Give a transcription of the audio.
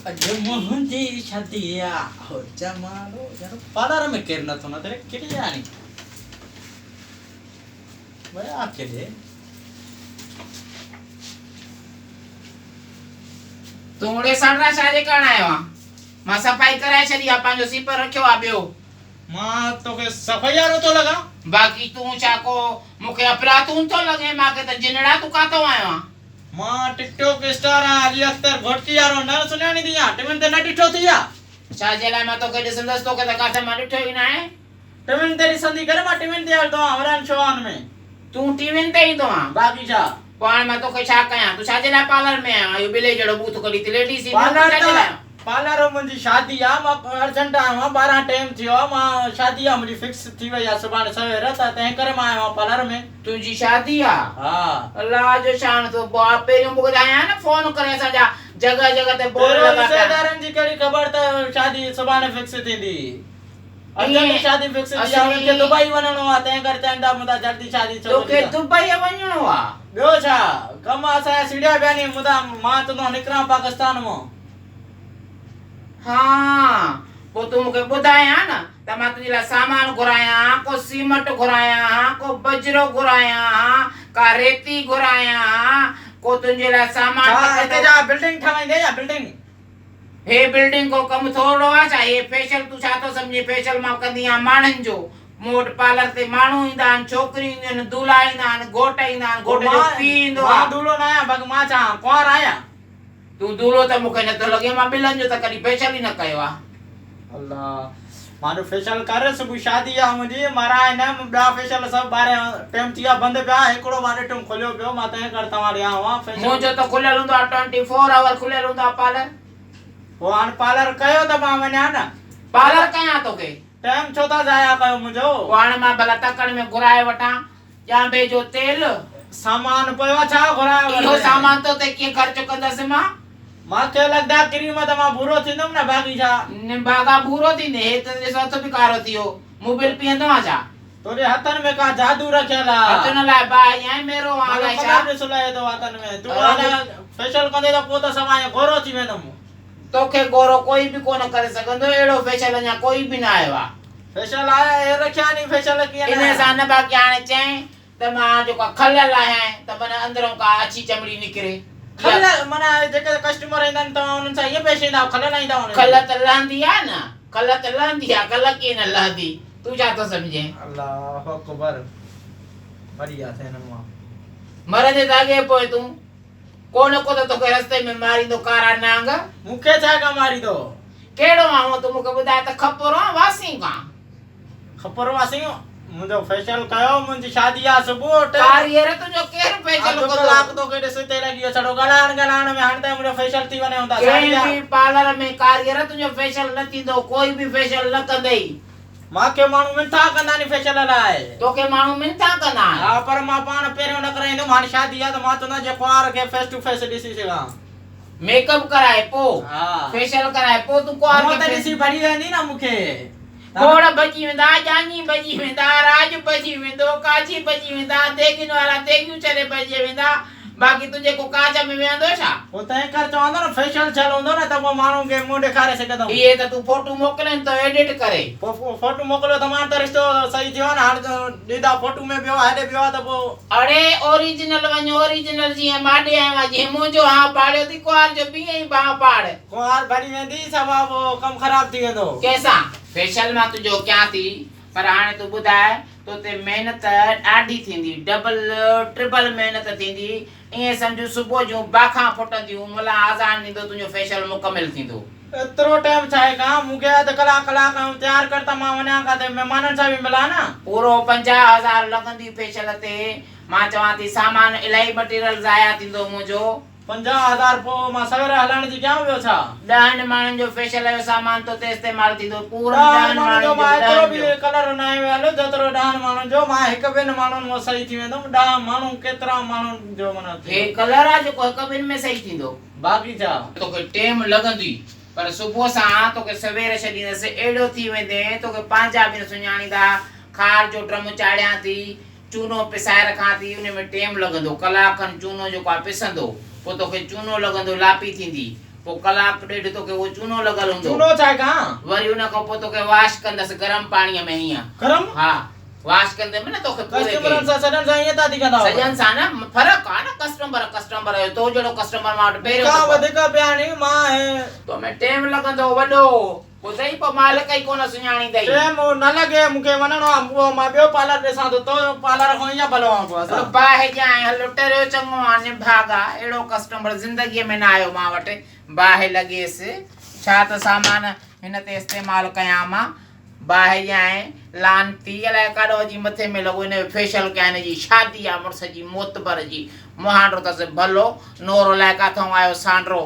अॼु मुंहिंजी शादी आहे हो जमालो यार पार्लर में केर नथो न तेरे केड़ी आनी वया अकेले तूड़े सणरा शादी करण आयो आ मां सफाई कराए छडी आ पांजो सीपर रखियो आ बियो मां तोखे सफाईयारो तो लगा बाकी तू चाको मुखे अपरातून तो लगे माके त जिनड़ा तू कातो आयो आ मां टिकटॉक स्टार अली अख्तर घोटकी यारो न सुनानी दिया टिमन ते न डिठो थिया छा जेला मैं तो के दिसंदस तो के त काथे मां डिठो ही ना है टिमन तेरी संदी करे मां टिमन ते तो हवरान शोवान में तू टीवी ते ही तो आ बाकी छा पाण मैं तो के छा कया तू छा जेला पार्लर में आ यो बिले जड़ो बूथ करी ती लेडीज ही पार्लर मुंजी शादी आ मां अर्जेंट आ मां 12 टाइम थियो मां शादी आ मुंजी फिक्स थी वई आ सुबान सवेरे त तै करे मां आयो पार्लर में तुजी शादी आ हां अल्लाह जो शान तो बाप पे हम बुधाया ना फोन करे सजा जगह जगह ते बोल लगा रिश्तेदारन जी कड़ी खबर त शादी सुबान फिक्स थींदी अर्जेंट शादी फिक्स थी आ के दुबई वणनो आ तै करे चंदा मुदा जल्दी शादी छो तो के दुबई वणनो आ बियो छा कम असा सीढ़िया ब्यानी मुदा मां तो निकरा पाकिस्तान मो हाँ वो तू मुके बुधाया ना त मां तुजी ला सामान घुराया को सीमेंट घुराया को बजरो घुराया का रेती घुराया को तुजे ला सामान ते जा बिल्डिंग ठवाई दे या बिल्डिंग हे बिल्डिंग को कम थोड़ो आ चाहे फेशियल तू छा तो समझे फेशियल मां कंदी आ मानन जो मोट पार्लर ते मानू इंदा छोकरी इंदा दूल्हा इंदा गोट इंदा गोट जो पी इंदो मां दूल्हो ना आया बग मां चा कोर आया तू दूल्हो त मुखे न तो लगे मां बिलन जो त कदी फेशियल ही न कयो आ अल्लाह मारो फेशियल कर सुबह शादी आ मुजी मारा न बा फेशियल सब बारे टाइम थिया बंद पिया एकड़ो बारे टाइम खोलियो पियो मां तय करता मारे आवा फेशियल मुजो तो खुलल हुंदो 24 आवर खुलल हुंदो पार्लर वो आन पार्लर कयो त मां वन्या ना पार्लर कया तो के टाइम छोता जाया कयो मुजो वाण मां भला तकड़ में घुराए वटा या बे जो तेल सामान पयो छा घुराए इहो सामान तो ते के खर्च कंदस मां के लगदा क्रीम त मां बुरो थिंदम ना बागी छा ने बागा बुरो थी ने त सत भी कारो थियो मोबाइल पियंदो आ जा तोरे हथन में का जादू रखेला हथन ला भाई है मेरो आला छा ने सुलाए तो हथन में तू आला फेशियल कंदे त पोता समाय गोरो थी वेंदम तोखे गोरो कोई भी कोन करे सकंदो एड़ो फेशियल अञा कोई भी ना आयो आ फेशियल आया ए रखया नी फेशियल किया इने सा न बाकी आने चए त मां जो का खलल है त मन अंदरों का अच्छी चमड़ी निकरे खल मना जेके कस्टमर इंदन त उनन सा ये पैसे दा खल नहीं दा उन खल त लहंदी आ ना खल त लहंदी आ खल की न लहंदी तू जा तो समझे अल्लाह अकबर बढ़िया थे न मां मरदे दागे पोए तू कोन को तो के रास्ते में मारी दो कारा नांग मुखे छा का मारी दो केड़ो आ तू मुके बुधाए त खपरो वासी का खपर वासी मुजो फेशियल कयो मुंजी शादी आ सुबह कारियर तुजो केर फेशियल को लाख तो केडे सुते लगी छड़ो गलाण में हांडे मुजो फेशियल थी वने होता सारी पार्लर में कारियर तुजो फेशियल न थींदो कोई भी फेशियल न कंदई मां के मानू में था कंदा नी फेशियल लाए तो के मानू में था कंदा हां पर मां पान पेरो न कराइंदो मां शादी आ तो मां तो न जे पार के फेस टू फेस दिसी सेगा मेकअप कराए पो हां फेशियल कराए पो तू को और त दिसी भरी वेंदी ना मुखे घोड़ बची वेंदा जानी बची वेंदा राज बची वेंदो काची बची वेंदा देगिन वाला देगियो चले बची वेंदा बाकी तुझे को काचा में वेंदो छा ओ तय कर चवंदो न फेशियल चलो होंदो न त वो मानू के मुंह दिखारे सके ये त तू फोटो मोकले तो एडिट करे फोटो मोकलो त मान त रिश्तो सही थियो न हां दीदा फोटो में बियो हाडे बियो त वो अरे ओरिजिनल वने ओरिजिनल जी माडे आवा जे मुजो हां पाड़ियो ती कुआर जो बिए बा पाड़ कुआर भरी वेंदी सब वो कम खराब थी वेंदो कैसा फेशियल में तुझो क्या थी पर हाने तू बुधाए तो ते मेहनत आडी थींदी डबल ट्रिपल मेहनत थींदी ए समझो सुबह जो बाखा फटंदी मला आजान नी तो तुझो फेशियल मुकम्मल थींदो एतरो टाइम छाए का मुके त कलाक तैयार करता मां वना का ते मेहमानन सा भी मिला ना पूरो 50,000 लगंदी फेशियल ते मां चवा थी सामान इलाई मटेरियल जाया थींदो मुजो 50,000 पो मां सवेरे हलाण जी क्या वियो छा 10 माण्हुनि जो फेशियल जो सामान तो ते इस्तेमाल थींदो पूरो 10 माण्हुनि जो मां माण्हुनि एतरो भी कलर न आयो हलो जेतरो 10 माण्हुनि जो मां हिक बिन माण्हुनि मो सही थी वेंदो 10 माण्हू केतरा माण्हुनि जो मना हे कलर आ जो हिक बिन में सही थींदो बाकी छा तो के टाइम लगंदी पर सुबह सा तो के सवेरे छडींदस एडो थी वेंदे तो के पांजा बिन सुञाणीदा खार जो ड्रम चाड़िया थी चूनो पिसाए रखा थी उन में टाइम लगंदो कलाकन चूनो जो का पिसंदो पो तो के चूनो लगंदो लापी थींदी पोइ कलाक ॾेढ तोखे उहो चूनो लॻल हूंदो चूनो चाहे कहाँ वरी उन खां पोइ तोखे वॉश कंदसि गरम पाणीअ में हीअं गरम हा वॉश कंदे में न तोखे पूरे कस्टमरनि सां सॾण सां ईअं था थी कंदा सजन सां न फर्क़ु आहे न कस्टमर जो तो जहिड़ो कस्टमर मां वटि का पहिरियों वधीक पिया नी मां तो में टाइम लॻंदो वॾो ॿुधई पोइ मालिक ई कोन सुञाणींदई टाइम न लॻे मूंखे वञिणो आहे पोइ मां ॿियो पार्लर ॾिसां थो तो पार्लर खां ईअं भलो आहे पोइ असां बाहि जाए हलो टरियो चङो आहे निभागा अहिड़ो कस्टमर ज़िंदगीअ में न आयो मां वटि बाहि लॻेसि छा त सामान हिन ते इस्तेमालु कयां मां बाहि जाए लानती अलाए काॾो अची मथे में लॻो हिन जो फेशियल कया हिन जी शादी आहे मुड़ुस जी मोतबर जी मुहांडो अथसि भलो नोरो लाइ काथऊं आयो सांडरो